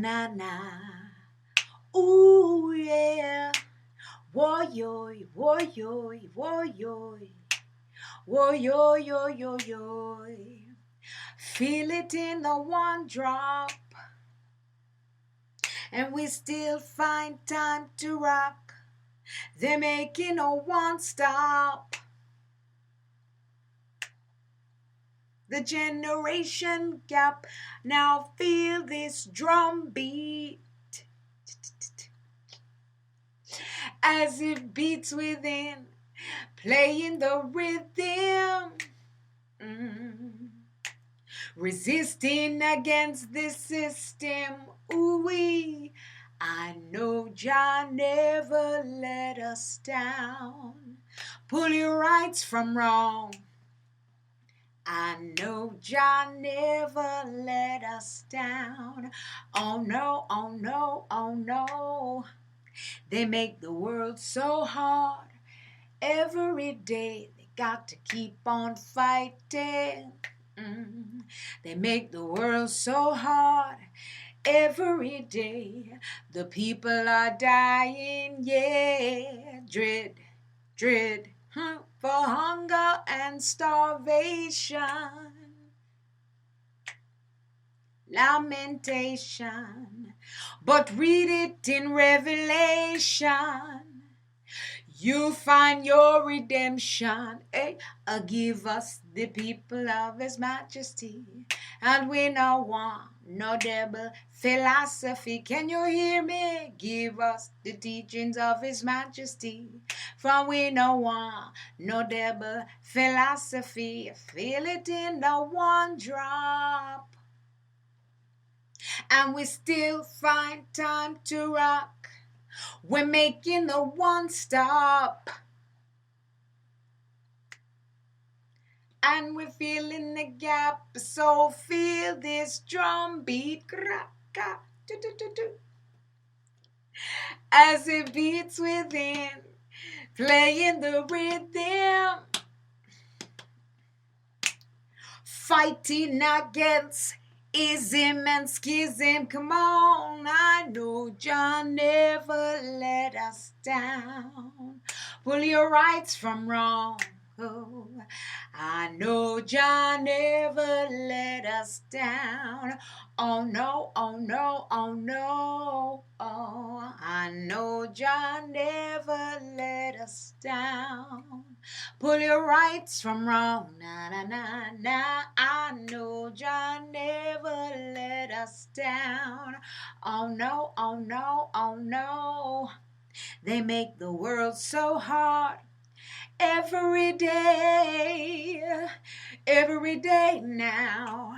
na na. Ooh yeah. Woyoy, woyoy, woyoy. Woyoy, yo, yo, yo. Feel it in the one drop. And we still find time to rock. They're making a one stop. The generation gap. Now feel this drum beat as it beats within, playing the rhythm, resisting against this system. Ooh-wee, I know Jah never let us down. Pull your rights from wrong. I know Jah never let us down. Oh no, oh no, oh no. They make the world so hard. Every day they got to keep on fighting. They make the world so hard. Every day the people are dying. Yeah, dread, dread. For hunger and starvation, lamentation. But read it in Revelation, you'll find your redemption. Hey, give us the people of His Majesty, and we no want no devil philosophy. Can you hear me? Give us the teachings of His Majesty, for we no want no devil philosophy. Feel it in the one drop, and we still find time to rock. We're making the one stop, and we're feeling the gap. So feel this drum beat as it beats within, playing the rhythm, fighting against ism and schism. Come on, I know Jah never let us down. Pull your rights from wrong. Oh, I know Jah never let us down. Oh no, oh no, oh no. Oh, I know Jah never let us down. Pull your rights from wrong. Na na na na. I know Jah never let us down. Oh no, oh no, oh no. They make the world so hard. Every day now,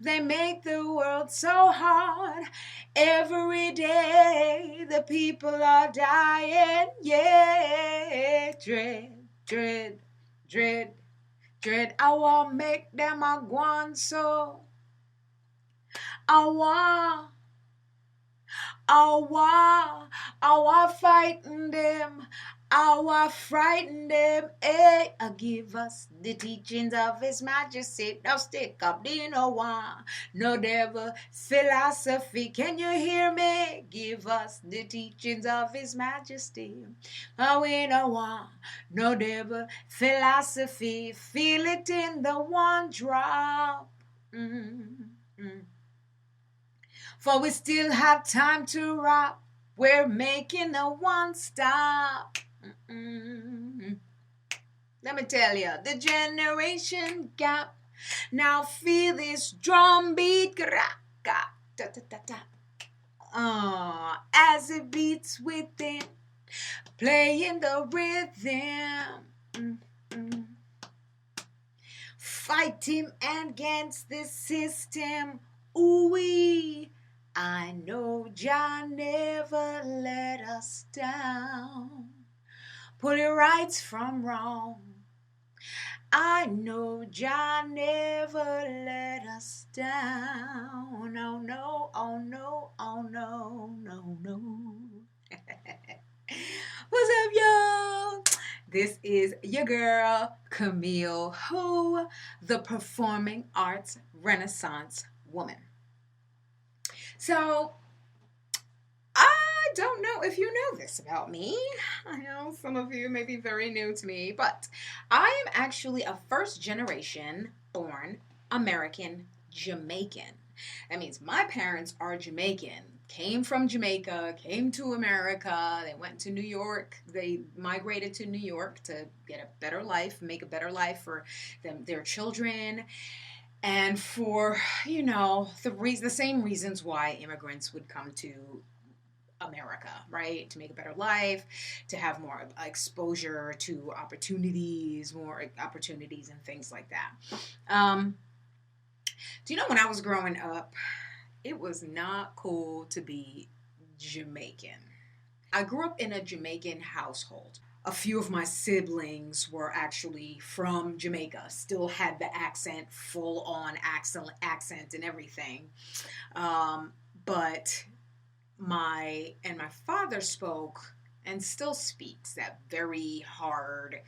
they make the world so hard. Every day, the people are dying. Yeah, dread, dread, dread, dread. I want make them a guan so. I want fighting them. I want frighten them. Hey, give us the teachings of His Majesty. Now stick up, do you know why? No devil philosophy. Can you hear me? Give us the teachings of His Majesty. Oh, we know why. No devil philosophy. Feel it in the one drop. For we still have time to rock. We're making a one stop. Let me tell you, the generation gap. Now feel this drum beat. As it beats within, playing the rhythm. Fighting against the system. Ooh-wee. I know Jah never let us down. Pull your rights from wrong. I know Jah never let us down. Oh no, oh no, oh no, no, no. What's up, y'all? This is your girl, Camille, who, the performing arts renaissance woman. So, don't know if you know this about me. I know some of you may be very new to me, but I am actually a first generation born American Jamaican. That means my parents are Jamaican, came from Jamaica, came to America. They went to New York. They migrated to New York to get a better life, make a better life for them, their children, and for, the same reasons why immigrants would come to America, right? To make a better life, to have more exposure to opportunities, more opportunities and things like that. Do you know when I was growing up, it was not cool to be Jamaican. I grew up in a Jamaican household. A few of my siblings were actually from Jamaica, still had the accent, full on accent and everything. But my father spoke and still speaks that very hard,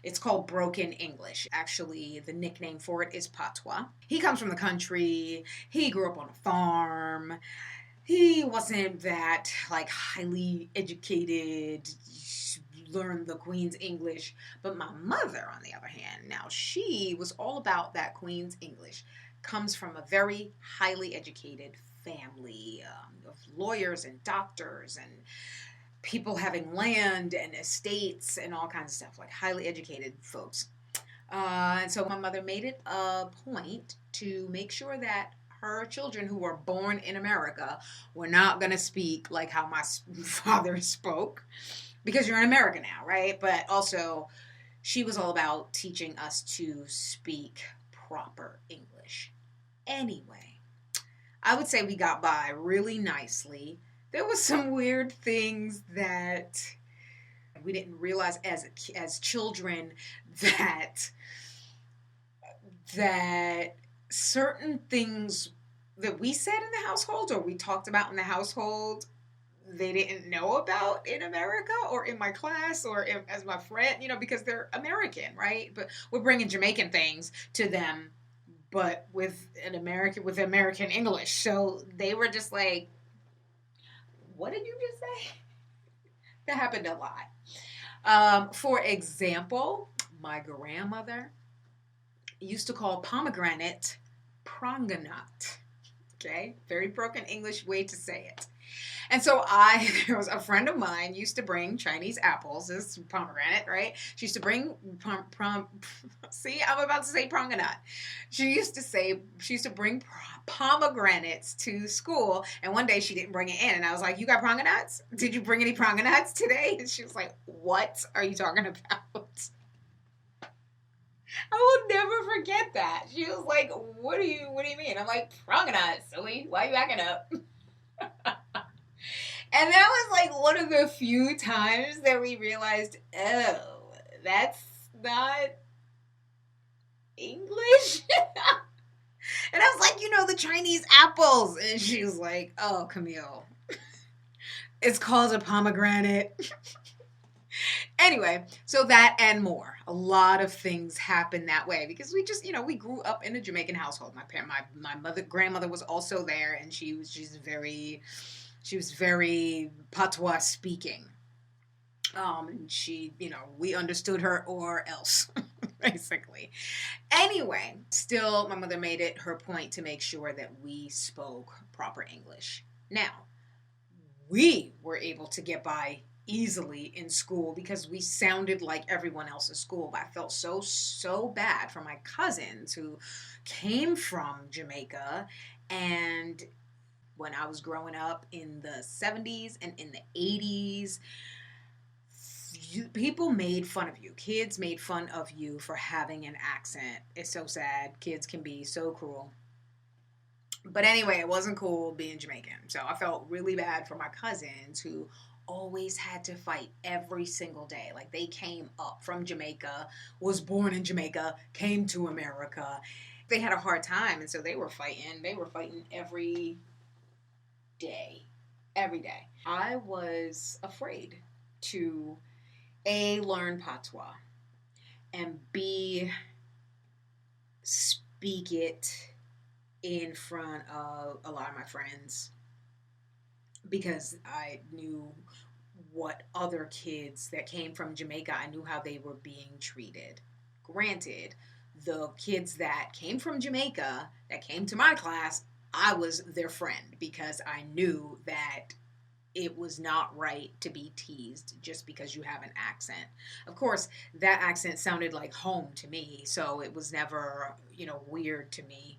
it's called broken English. Actually, the nickname for it is patois. He comes from the country. He grew up on a farm. He wasn't that like highly educated, learned the Queen's English. But my mother, on the other hand, now she was all about that Queen's English. Comes from a very highly educated family of lawyers and doctors and people having land and estates and all kinds of stuff, like highly educated folks. And so my mother made it a point to make sure that her children who were born in America were not going to speak like how my father spoke, because you're in America now, right? But also, she was all about teaching us to speak proper English. Anyway, I would say we got by really nicely. There was some weird things that we didn't realize as children, that certain things that we said in the household or we talked about in the household, they didn't know about in America or in my class or as my friend, because they're American, right? But we're bringing Jamaican things to them, but with American English. So they were just like, what did you just say? That happened a lot. For example, my grandmother used to call pomegranate pronganut. Okay, very broken English way to say it. And so there was a friend of mine used to bring Chinese apples, this pomegranate, right? She used to bring see, I'm about to say pronganut. She used to bring pomegranates to school, and one day she didn't bring it in, and I was like, you got pronganuts? Did you bring any pronganuts today? And she was like, what are you talking about? I will never forget that. She was like, what do you mean? I'm like, pronganuts, silly. Why are you acting up? And that was like one of the few times that we realized, oh, that's not English. And I was like, the Chinese apples. And she was like, oh, Camille, it's called a pomegranate. Anyway, so that and more. A lot of things happen that way because we just, we grew up in a Jamaican household. My grandmother was also there, and she was very patois speaking. And she, we understood her or else, basically. Anyway, still, my mother made it her point to make sure that we spoke proper English. Now, we were able to get by easily in school because we sounded like everyone else in school. But I felt so bad for my cousins who came from Jamaica, and when I was growing up in the 70s and in the 80s, people made fun of you. Kids made fun of you for having an accent. It's so sad. Kids can be so cruel. But anyway, it wasn't cool being Jamaican. So I felt really bad for my cousins who always had to fight every single day. Like, they came up from Jamaica, was born in Jamaica, came to America. They had a hard time, and so they were fighting. They were fighting every day. I was afraid to A, learn patois, and B, speak it in front of a lot of my friends, because I knew what other kids that came from Jamaica, I knew how they were being treated. Granted, the kids that came from Jamaica that came to my class, I was their friend because I knew that it was not right to be teased just because you have an accent. Of course, that accent sounded like home to me, so it was never, weird to me.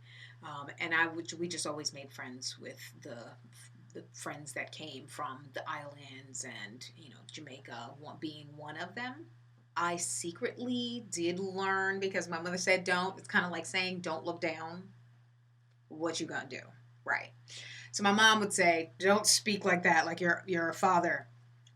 And we just always made friends with the friends that came from the islands and Jamaica being one of them. I secretly did learn because my mother said don't. It's kind of like saying don't look down. What you gonna do, right? So my mom would say don't speak like that, like you're a father.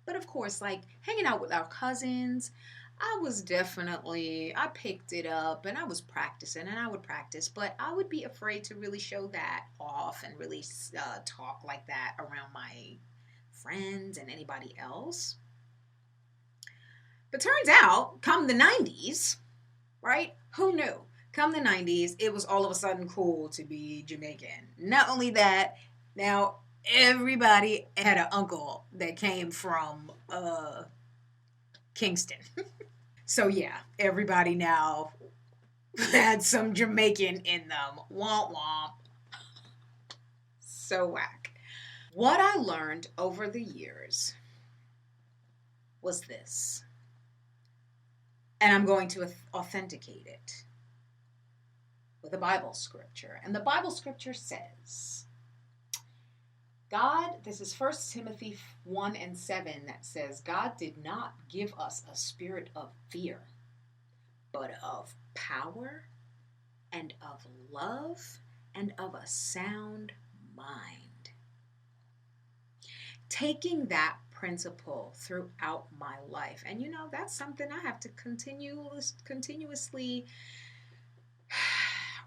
But of course, like hanging out with our cousins, I picked it up and I was practicing and I would practice, but I would be afraid to really show that off and really talk like that around my friends and anybody else. But turns out, come the 90s, right? Who knew? Come the 90s, it was all of a sudden cool to be Jamaican. Not only that, now everybody had an uncle that came from Kingston. So yeah, everybody now had some Jamaican in them. Womp womp. So whack. What I learned over the years was this, and I'm going to authenticate it with a Bible scripture. And the Bible scripture says, this is 1 Timothy 1:7 that says, God did not give us a spirit of fear, but of power and of love and of a sound mind. Taking that principle throughout my life. And that's something I have to continuously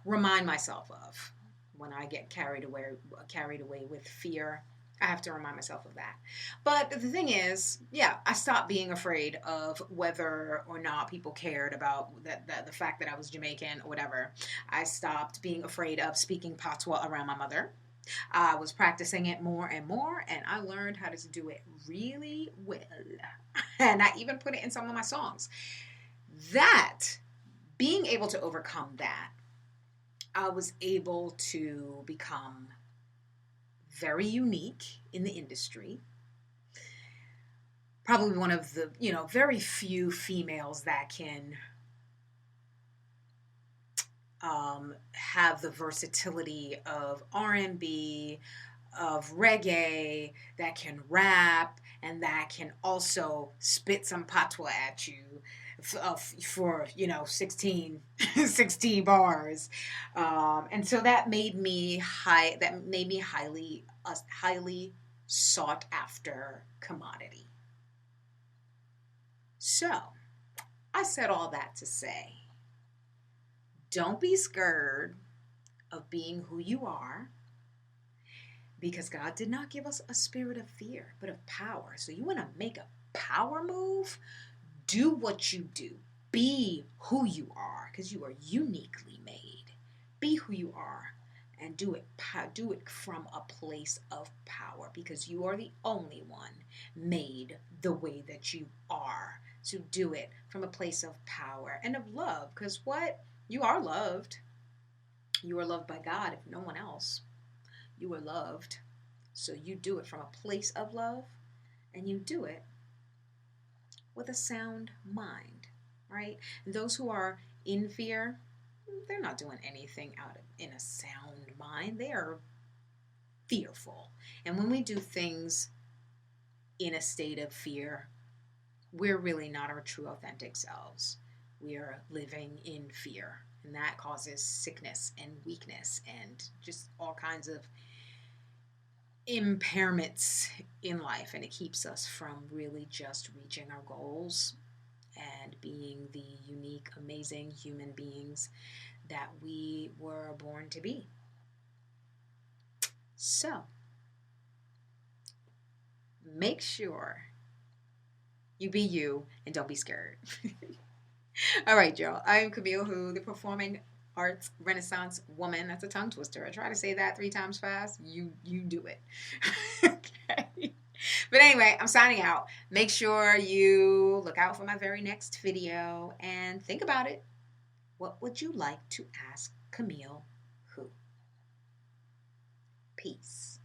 remind myself of. When I get carried away with fear, I have to remind myself of that. But the thing is, I stopped being afraid of whether or not people cared about the fact that I was Jamaican or whatever. I stopped being afraid of speaking patois around my mother. I was practicing it more and more, and I learned how to do it really well. And I even put it in some of my songs. Being able to overcome that, I was able to become very unique in the industry. Probably one of the, very few females that can have the versatility of R&B, of reggae, that can rap, and that can also spit some patois at you for 16 bars, and so that made me highly sought after commodity. So I said all that to say, don't be scared of being who you are, because God did not give us a spirit of fear, but of power. So you want to make a power move? Do what you do. Be who you are, because you are uniquely made. Be who you are and do it from a place of power, because you are the only one made the way that you are. So do it from a place of power and of love, because you are loved. You are loved by God, if no one else. You are loved. So you do it from a place of love, and you do it with a sound mind, right? Those who are in fear, they're not doing anything in a sound mind. They are fearful. And when we do things in a state of fear, we're really not our true authentic selves. We are living in fear, and that causes sickness and weakness and just all kinds of impairments in life, and it keeps us from really just reaching our goals and being the unique, amazing human beings that we were born to be. So make sure you be you and don't be scared. All right, y'all. I am Camille Who, the performing Hearts Renaissance Woman. That's a tongue twister. I try to say that 3 times fast. You do it. Okay. But anyway, I'm signing out. Make sure you look out for my very next video and think about it. What would you like to ask Camille who? Peace.